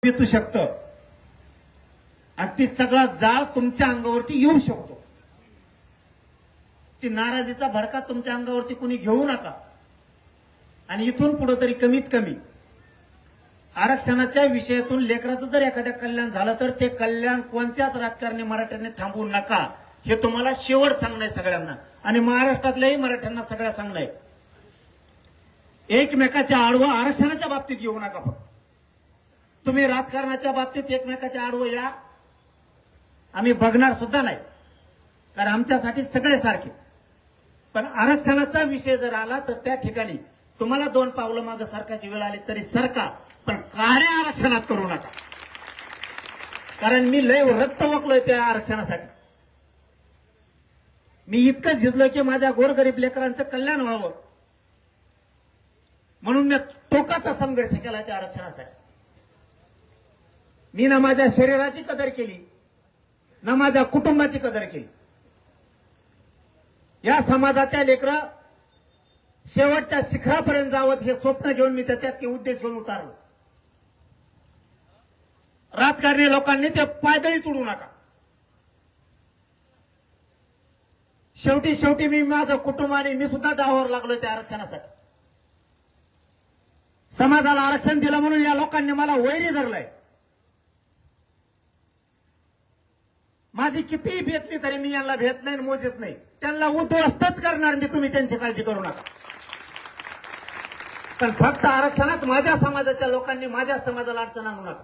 येऊ शकतं आणि ती सगळा जाळ तुमच्या अंगावरती येऊ शकतो. ती नाराजीचा भडका तुमच्या अंगावरती कुणी घेऊ नका. आणि इथून पुढे तरी कमीत कमी आरक्षणाच्या विषयातून लेकराचं जर एखाद्या कल्याण झालं तर ते कल्याण कोणत्याच राजकारणी मराठ्यांनी थांबवू नका, हे तुम्हाला शेवट सांगणं आहे सगळ्यांना. आणि महाराष्ट्रातल्याही मराठ्यांना सगळ्या सांगणं आहे, एकमेकाच्या आडवं आरक्षणाच्या बाबतीत येऊ नका. फक्त तुम्ही राजकारणाच्या बाबतीत एकमेकाच्या आडवं या, आम्ही बघणार सुद्धा नाही, कारण आमच्यासाठी सगळे सारखे. पण आरक्षणाचा विषय जर आला तर त्या ठिकाणी तुम्हाला 2 पावलं मागे सरकारची वेळ आली तरी सरका, पण काळ्या आरक्षणात करू नका. कारण मी लय रक्त वकलोय त्या आरक्षणासाठी. मी इतकं झिजलोय की माझ्या गोरगरीब लेकरांचं कल्याण व्हावं म्हणून मी टोकाचा संघर्ष केला त्या आरक्षणासाठी. मी ना माझ्या शरीराची कदर केली, ना माझ्या कुटुंबाची कदर केली. या समाजाच्या लेकरं शेवटच्या शिखरापर्यंत जावं हे स्वप्न घेऊन मी त्याच्यात ते उद्देश घेऊन उतारलो. राजकारणी लोकांनी ते पायदळी तुडू नका. शेवटी मी माझं कुटुंब आणि मी सुद्धा दावावर लागलोय त्या आरक्षणासाठी. समाजाला आरक्षण दिलं म्हणून या लोकांनी मला वैरी धरलंय. माझी कितीही भेटली तरी मी यांना भेट नाही, मोजत नाही. त्यांना उद्ध्वस्तच करणार मी, तुम्ही त्यांची काळजी करू नका. पण फक्त आरक्षणात माझ्या समाजाच्या लोकांनी माझ्या समाजाला अडचण आणू नका.